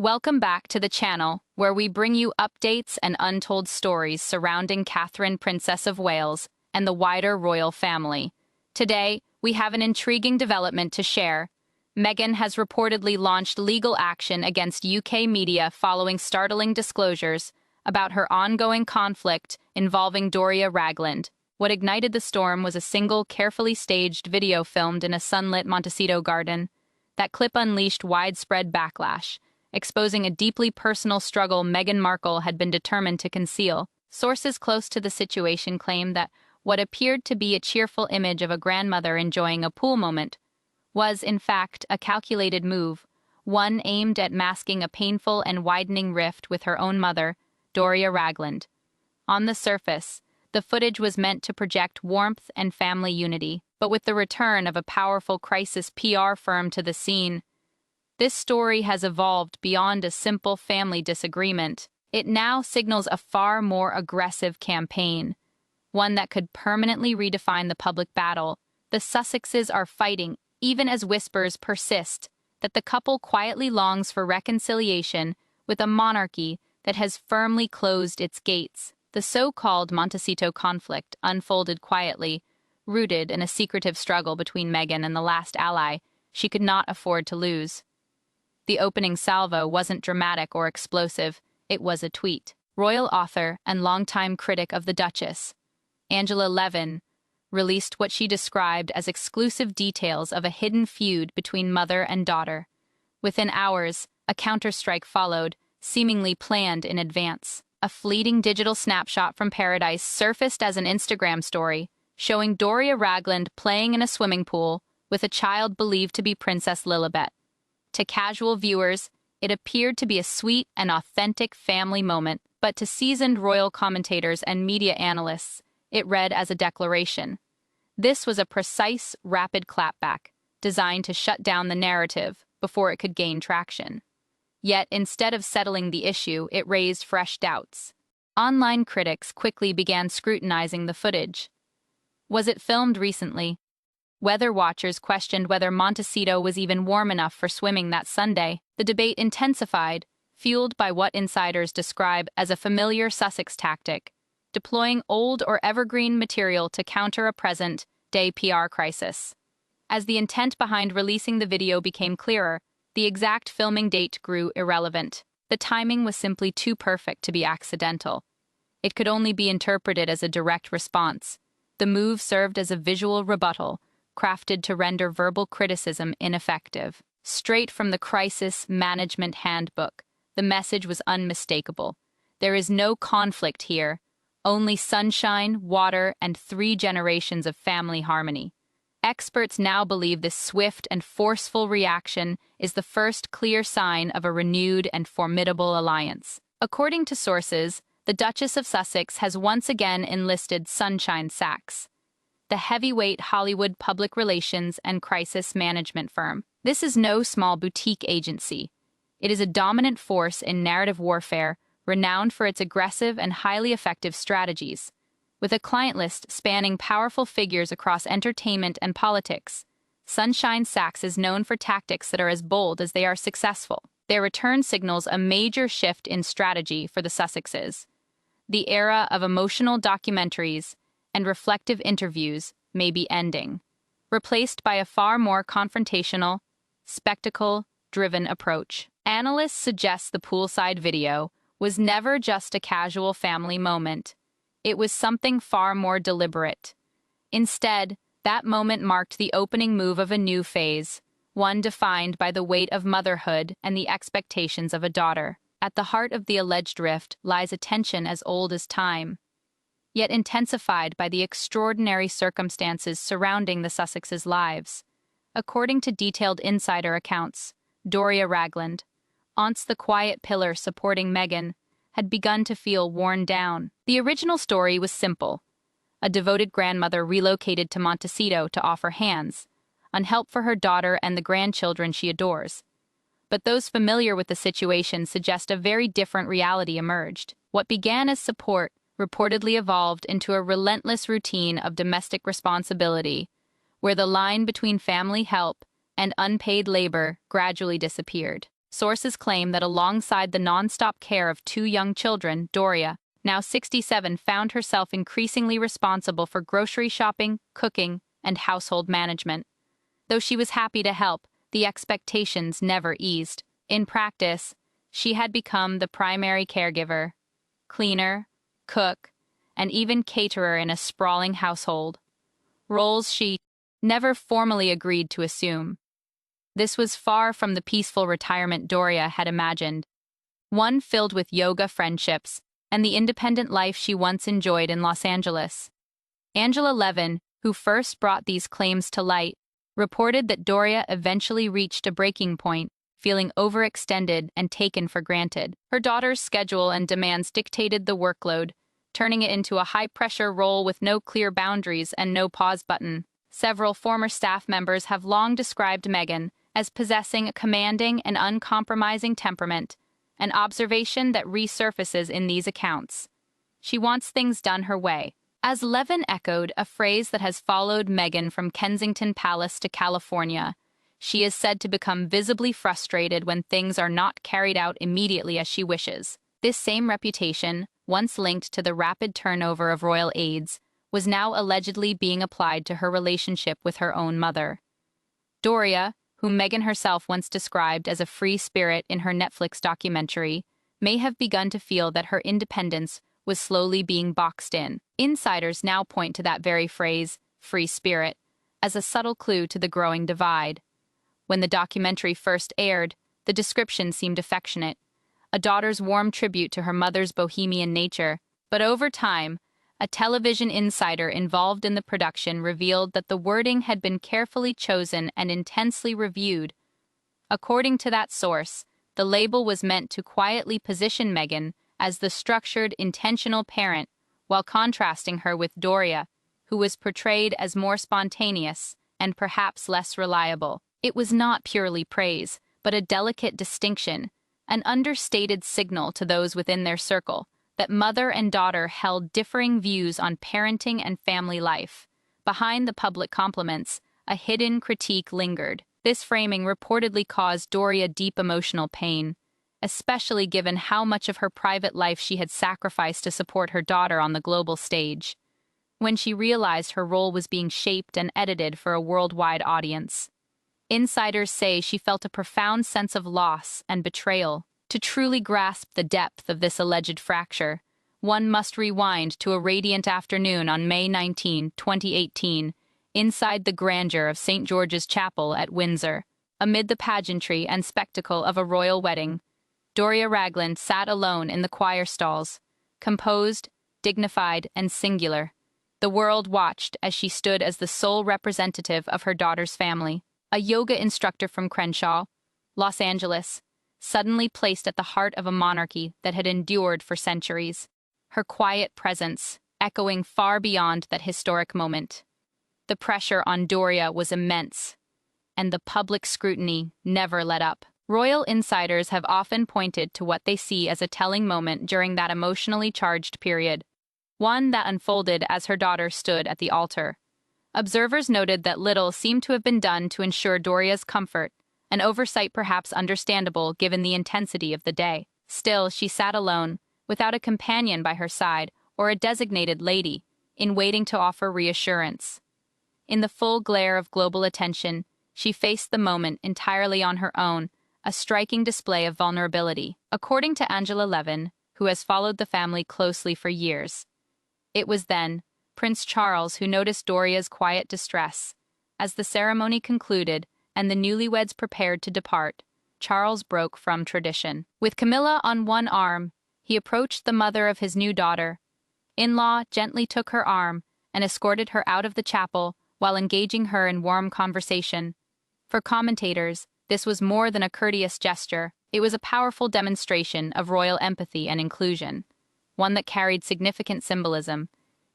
Welcome back to the channel, where we bring you updates and untold stories surrounding Catherine, Princess of Wales, and the wider royal family. Today, we have an intriguing development to share. Meghan has reportedly launched legal action against UK media following startling disclosures about her ongoing conflict involving Doria Ragland. What ignited the storm was a single, carefully staged video filmed in a sunlit Montecito garden. That clip unleashed widespread backlash, exposing a deeply personal struggle Meghan Markle had been determined to conceal. Sources close to the situation claim that what appeared to be a cheerful image of a grandmother enjoying a pool moment was, in fact, a calculated move, one aimed at masking a painful and widening rift with her own mother, Doria Ragland. On the surface, the footage was meant to project warmth and family unity, but with the return of a powerful crisis PR firm to the scene, this story has evolved beyond a simple family disagreement. It now signals a far more aggressive campaign, one that could permanently redefine the public battle. The Sussexes are fighting, even as whispers persist, that the couple quietly longs for reconciliation with a monarchy that has firmly closed its gates. The so-called Montecito conflict unfolded quietly, rooted in a secretive struggle between Meghan and the last ally she could not afford to lose. The opening salvo wasn't dramatic or explosive, it was a tweet. Royal author and longtime critic of the Duchess, Angela Levin, released what she described as exclusive details of a hidden feud between mother and daughter. Within hours, a counterstrike followed, seemingly planned in advance. A fleeting digital snapshot from paradise surfaced as an Instagram story, showing Doria Ragland playing in a swimming pool with a child believed to be Princess Lilibet. To casual viewers, it appeared to be a sweet and authentic family moment, but to seasoned royal commentators and media analysts, it read as a declaration. This was a precise, rapid clapback, designed to shut down the narrative before it could gain traction. Yet, instead of settling the issue, it raised fresh doubts. Online critics quickly began scrutinizing the footage. Was it filmed recently? Weather watchers questioned whether Montecito was even warm enough for swimming that Sunday. The debate intensified, fueled by what insiders describe as a familiar Sussex tactic, deploying old or evergreen material to counter a present-day PR crisis. As the intent behind releasing the video became clearer, the exact filming date grew irrelevant. The timing was simply too perfect to be accidental. It could only be interpreted as a direct response. The move served as a visual rebuttal, crafted to render verbal criticism ineffective. Straight from the Crisis Management Handbook, the message was unmistakable. There is no conflict here, only sunshine, water, and 3 generations of family harmony. Experts now believe this swift and forceful reaction is the first clear sign of a renewed and formidable alliance. According to sources, the Duchess of Sussex has once again enlisted Sunshine Sachs, the heavyweight Hollywood public relations and crisis management firm. This is no small boutique agency. It is a dominant force in narrative warfare, renowned for its aggressive and highly effective strategies. With a client list spanning powerful figures across entertainment and politics, Sunshine Sachs is known for tactics that are as bold as they are successful. Their return signals a major shift in strategy for the Sussexes. The era of emotional documentaries and reflective interviews may be ending, replaced by a far more confrontational, spectacle-driven approach. Analysts suggest the poolside video was never just a casual family moment. It was something far more deliberate. Instead, that moment marked the opening move of a new phase, one defined by the weight of motherhood and the expectations of a daughter. At the heart of the alleged rift lies a tension as old as time, yet intensified by the extraordinary circumstances surrounding the Sussexes' lives. According to detailed insider accounts, Doria Ragland, once the quiet pillar supporting Meghan, had begun to feel worn down. The original story was simple. A devoted grandmother relocated to Montecito to offer hands, on help for her daughter and the grandchildren she adores. But those familiar with the situation suggest a very different reality emerged. What began as support reportedly evolved into a relentless routine of domestic responsibility, where the line between family help and unpaid labor gradually disappeared. Sources claim that alongside the nonstop care of two young children, Doria, now 67, found herself increasingly responsible for grocery shopping, cooking, and household management. Though she was happy to help, the expectations never eased. In practice, she had become the primary caregiver, cleaner, cook, and even caterer in a sprawling household, roles she never formally agreed to assume. This was far from the peaceful retirement Doria had imagined, one filled with yoga friendships and the independent life she once enjoyed in Los Angeles. Angela Levin, who first brought these claims to light, reported that Doria eventually reached a breaking point, feeling overextended and taken for granted. Her daughter's schedule and demands dictated the workload, turning it into a high-pressure role with no clear boundaries and no pause button. Several former staff members have long described Meghan as possessing a commanding and uncompromising temperament, an observation that resurfaces in these accounts. She wants things done her way. As Levin echoed, a phrase that has followed Meghan from Kensington Palace to California, she is said to become visibly frustrated when things are not carried out immediately as she wishes. This same reputation, once linked to the rapid turnover of royal aides, was now allegedly being applied to her relationship with her own mother. Doria, whom Meghan herself once described as a free spirit in her Netflix documentary, may have begun to feel that her independence was slowly being boxed in. Insiders now point to that very phrase, free spirit, as a subtle clue to the growing divide. When the documentary first aired, the description seemed affectionate, a daughter's warm tribute to her mother's bohemian nature, but over time, a television insider involved in the production revealed that the wording had been carefully chosen and intensely reviewed. According to that source, the label was meant to quietly position Meghan as the structured, intentional parent, while contrasting her with Doria, who was portrayed as more spontaneous and perhaps less reliable. It was not purely praise, but a delicate distinction, an understated signal to those within their circle that mother and daughter held differing views on parenting and family life. Behind the public compliments, a hidden critique lingered. This framing reportedly caused Doria deep emotional pain, especially given how much of her private life she had sacrificed to support her daughter on the global stage. When she realized her role was being shaped and edited for a worldwide audience, insiders say she felt a profound sense of loss and betrayal. To truly grasp the depth of this alleged fracture, one must rewind to a radiant afternoon on May 19, 2018, inside the grandeur of St. George's Chapel at Windsor. Amid the pageantry and spectacle of a royal wedding, Doria Ragland sat alone in the choir stalls, composed, dignified, and singular. The world watched as she stood as the sole representative of her daughter's family. A yoga instructor from Crenshaw, Los Angeles, suddenly placed at the heart of a monarchy that had endured for centuries, her quiet presence echoing far beyond that historic moment. The pressure on Doria was immense, and the public scrutiny never let up. Royal insiders have often pointed to what they see as a telling moment during that emotionally charged period, one that unfolded as her daughter stood at the altar. Observers noted that little seemed to have been done to ensure Doria's comfort, an oversight perhaps understandable given the intensity of the day. Still, she sat alone, without a companion by her side or a designated lady, in waiting to offer reassurance. In the full glare of global attention, she faced the moment entirely on her own, a striking display of vulnerability. According to Angela Levin, who has followed the family closely for years, it was then Prince Charles who noticed Doria's quiet distress. As the ceremony concluded, and the newlyweds prepared to depart, Charles broke from tradition. With Camilla on one arm, he approached the mother of his new daughter. In-law gently took her arm and escorted her out of the chapel while engaging her in warm conversation. For commentators, this was more than a courteous gesture. It was a powerful demonstration of royal empathy and inclusion, one that carried significant symbolism,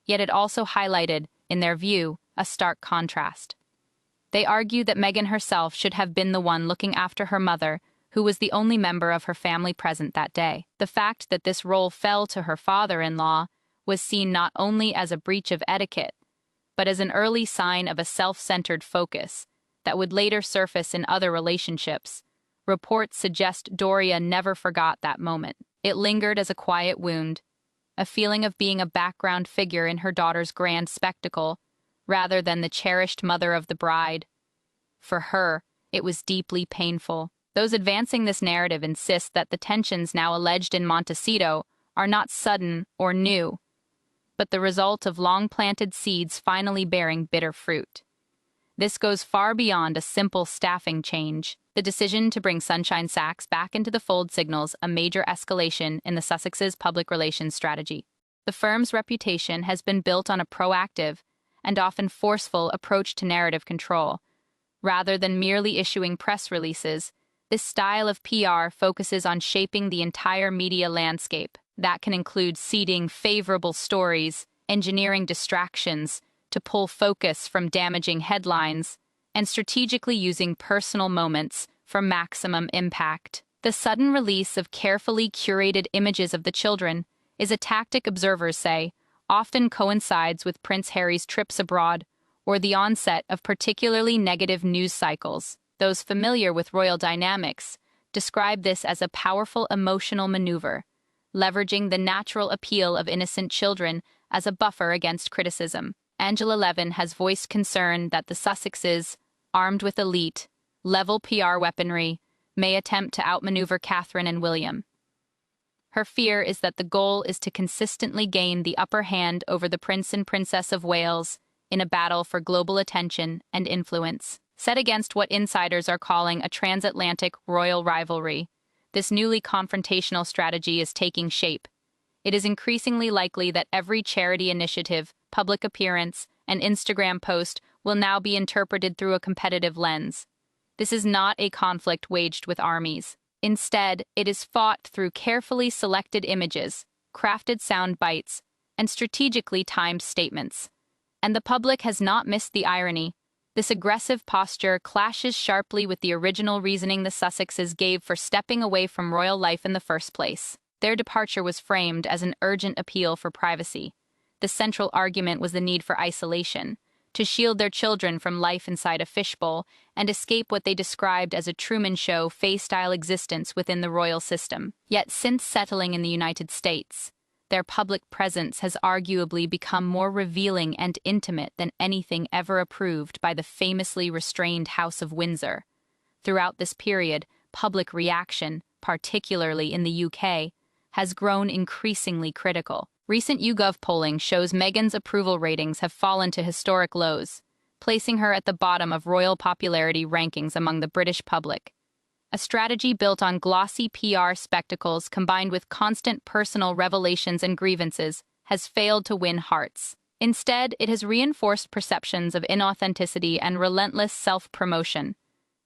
yet it also highlighted, in their view, a stark contrast. They argued that Meghan herself should have been the one looking after her mother, who was the only member of her family present that day. The fact that this role fell to her father-in-law was seen not only as a breach of etiquette, but as an early sign of a self-centered focus that would later surface in other relationships, Reports suggest Doria never forgot that moment. It lingered as a quiet wound, a feeling of being a background figure in her daughter's grand spectacle, rather than the cherished mother of the bride. For her, it was deeply painful. Those advancing this narrative insist that the tensions now alleged in Montecito are not sudden or new, but the result of long-planted seeds finally bearing bitter fruit. This goes far beyond a simple staffing change. The decision to bring Sunshine Sachs back into the fold signals a major escalation in the Sussexes' public relations strategy. The firm's reputation has been built on a proactive and often forceful approach to narrative control. Rather than merely issuing press releases, this style of PR focuses on shaping the entire media landscape. That can include seeding favorable stories, engineering distractions to pull focus from damaging headlines, and strategically using personal moments for maximum impact. The sudden release of carefully curated images of the children is a tactic observers say often coincides with Prince Harry's trips abroad or the onset of particularly negative news cycles. Those familiar with royal dynamics describe this as a powerful emotional maneuver, leveraging the natural appeal of innocent children as a buffer against criticism. Angela Levin has voiced concern that the Sussexes, armed with elite, level PR weaponry, may attempt to outmaneuver Catherine and William. Her fear is that the goal is to consistently gain the upper hand over the Prince and Princess of Wales in a battle for global attention and influence. Set against what insiders are calling a transatlantic royal rivalry, this newly confrontational strategy is taking shape. It is increasingly likely that every charity initiative, public appearance, and Instagram post will now be interpreted through a competitive lens. This is not a conflict waged with armies. Instead, it is fought through carefully selected images, crafted sound bites, and strategically timed statements. And the public has not missed the irony. This aggressive posture clashes sharply with the original reasoning the Sussexes gave for stepping away from royal life in the first place. Their departure was framed as an urgent appeal for privacy. The central argument was the need for isolation, to shield their children from life inside a fishbowl and escape what they described as a Truman Show Faye-style existence within the royal system. Yet since settling in the United States, their public presence has arguably become more revealing and intimate than anything ever approved by the famously restrained House of Windsor. Throughout this period, public reaction, particularly in the UK, has grown increasingly critical. Recent YouGov polling shows Meghan's approval ratings have fallen to historic lows, placing her at the bottom of royal popularity rankings among the British public. A strategy built on glossy PR spectacles combined with constant personal revelations and grievances has failed to win hearts. Instead, it has reinforced perceptions of inauthenticity and relentless self-promotion.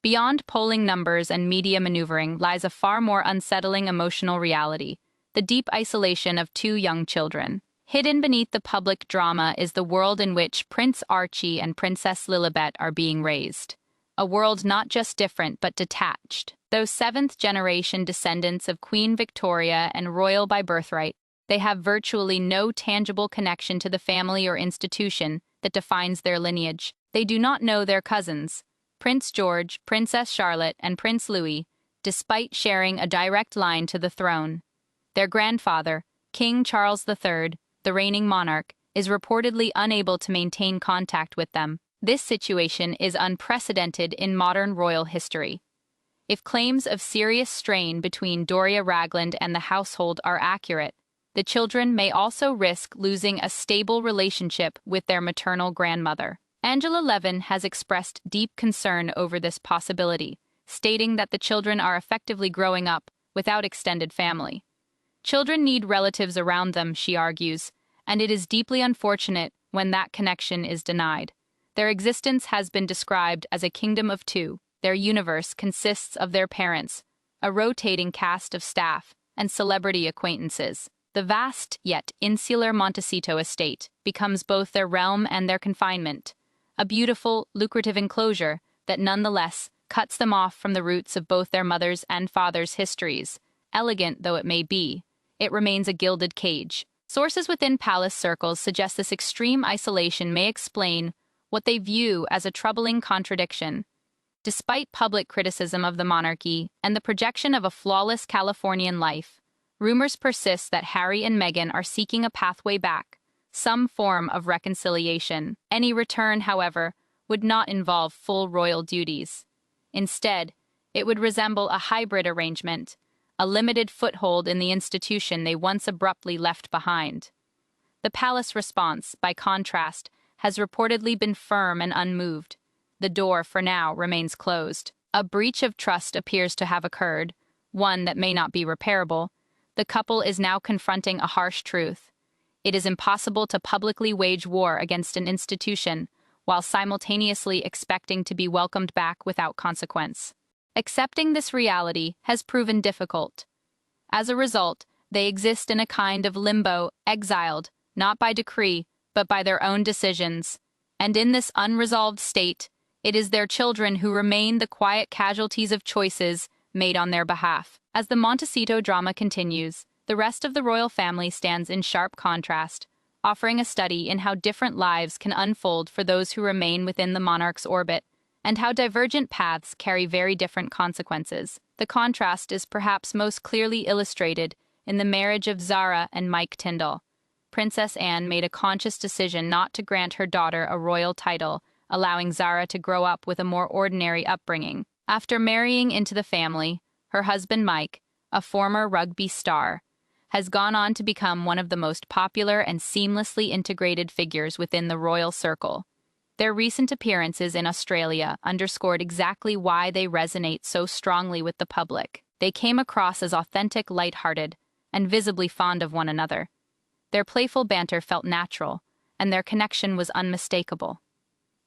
Beyond polling numbers and media maneuvering lies a far more unsettling emotional reality: the deep isolation of two young children. Hidden beneath the public drama is the world in which Prince Archie and Princess Lilibet are being raised. A world not just different but detached. Though seventh-generation descendants of Queen Victoria and royal by birthright, they have virtually no tangible connection to the family or institution that defines their lineage. They do not know their cousins, Prince George, Princess Charlotte, and Prince Louis, despite sharing a direct line to the throne. Their grandfather, King Charles III, the reigning monarch, is reportedly unable to maintain contact with them. This situation is unprecedented in modern royal history. If claims of serious strain between Doria Ragland and the household are accurate, the children may also risk losing a stable relationship with their maternal grandmother. Angela Levin has expressed deep concern over this possibility, stating that the children are effectively growing up without extended family. Children need relatives around them, she argues, and it is deeply unfortunate when that connection is denied. Their existence has been described as a kingdom of two. Their universe consists of their parents, a rotating cast of staff, and celebrity acquaintances. The vast yet insular Montecito estate becomes both their realm and their confinement, a beautiful, lucrative enclosure that nonetheless cuts them off from the roots of both their mother's and father's histories. Elegant though it may be, it remains a gilded cage. Sources within palace circles suggest this extreme isolation may explain what they view as a troubling contradiction. Despite public criticism of the monarchy and the projection of a flawless Californian life, rumors persist that Harry and Meghan are seeking a pathway back, some form of reconciliation. Any return, however, would not involve full royal duties. Instead, it would resemble a hybrid arrangement, a limited foothold in the institution they once abruptly left behind. The palace response, by contrast, has reportedly been firm and unmoved. The door, for now, remains closed. A breach of trust appears to have occurred, one that may not be repairable. The couple is now confronting a harsh truth. It is impossible to publicly wage war against an institution while simultaneously expecting to be welcomed back without consequence. Accepting this reality has proven difficult. As a result, they exist in a kind of limbo, exiled, not by decree, but by their own decisions. And in this unresolved state, it is their children who remain the quiet casualties of choices made on their behalf. As the Montecito drama continues, the rest of the royal family stands in sharp contrast, offering a study in how different lives can unfold for those who remain within the monarch's orbit, and how divergent paths carry very different consequences. The contrast is perhaps most clearly illustrated in the marriage of Zara and Mike Tyndall. Princess Anne made a conscious decision not to grant her daughter a royal title, allowing Zara to grow up with a more ordinary upbringing. After marrying into the family, her husband Mike, a former rugby star, has gone on to become one of the most popular and seamlessly integrated figures within the royal circle. Their recent appearances in Australia underscored exactly why they resonate so strongly with the public. They came across as authentic, lighthearted, and visibly fond of one another. Their playful banter felt natural, and their connection was unmistakable.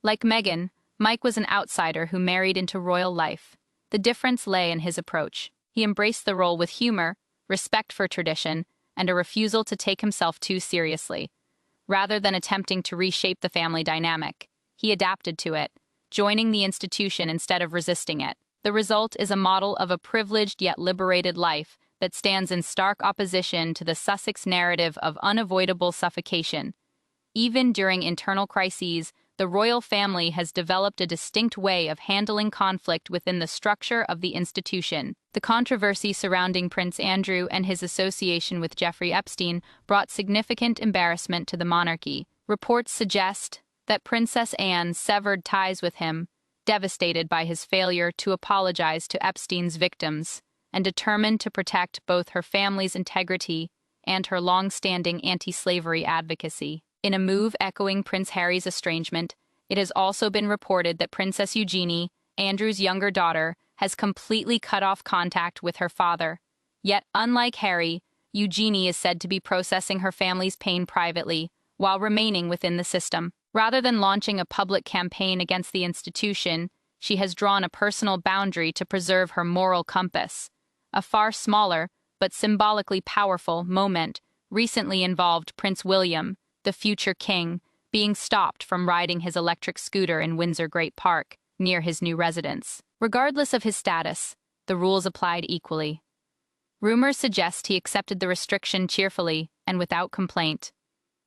Like Meghan, Mike was an outsider who married into royal life. The difference lay in his approach. He embraced the role with humor, respect for tradition, and a refusal to take himself too seriously. Rather than attempting to reshape the family dynamic, he adapted to it, joining the institution instead of resisting it. The result is a model of a privileged yet liberated life that stands in stark opposition to the Sussex narrative of unavoidable suffocation. Even during internal crises, the royal family has developed a distinct way of handling conflict within the structure of the institution. The controversy surrounding Prince Andrew and his association with Jeffrey Epstein brought significant embarrassment to the monarchy. Reports suggest that Princess Anne severed ties with him, devastated by his failure to apologize to Epstein's victims, and determined to protect both her family's integrity and her long-standing anti-slavery advocacy. In a move echoing Prince Harry's estrangement, it has also been reported that Princess Eugenie, Andrew's younger daughter, has completely cut off contact with her father. Yet, unlike Harry, Eugenie is said to be processing her family's pain privately, while remaining within the system. Rather than launching a public campaign against the institution, she has drawn a personal boundary to preserve her moral compass. A far smaller, but symbolically powerful, moment recently involved Prince William, the future king, being stopped from riding his electric scooter in Windsor Great Park, near his new residence. Regardless of his status, the rules applied equally. Rumors suggest he accepted the restriction cheerfully and without complaint.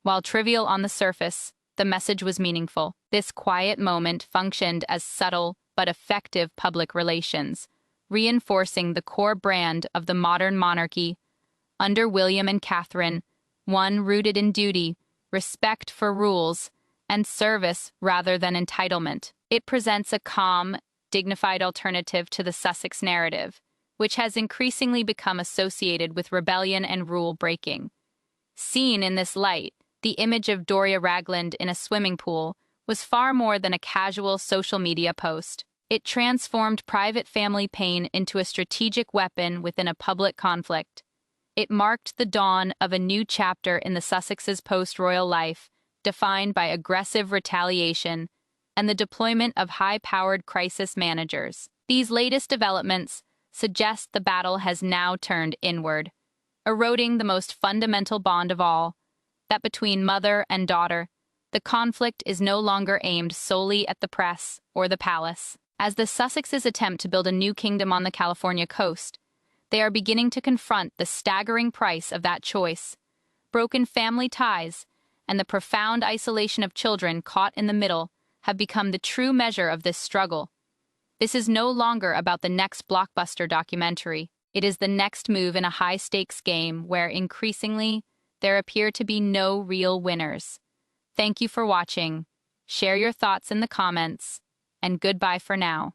While trivial on the surface, the message was meaningful. This quiet moment functioned as subtle but effective public relations, reinforcing the core brand of the modern monarchy. Under William and Catherine, one rooted in duty, respect for rules, and service rather than entitlement. It presents a calm, dignified alternative to the Sussex narrative, which has increasingly become associated with rebellion and rule-breaking. Seen in this light, the image of Doria Ragland in a swimming pool was far more than a casual social media post. It transformed private family pain into a strategic weapon within a public conflict. It marked the dawn of a new chapter in the Sussexes' post-royal life, defined by aggressive retaliation and the deployment of high-powered crisis managers. These latest developments suggest the battle has now turned inward, eroding the most fundamental bond of all, that between mother and daughter. The conflict is no longer aimed solely at the press or the palace. As the Sussexes attempt to build a new kingdom on the California coast, they are beginning to confront the staggering price of that choice. Broken family ties and the profound isolation of children caught in the middle have become the true measure of this struggle. This is no longer about the next blockbuster documentary. It is the next move in a high-stakes game where, increasingly, there appear to be no real winners. Thank you for watching. Share your thoughts in the comments, and goodbye for now.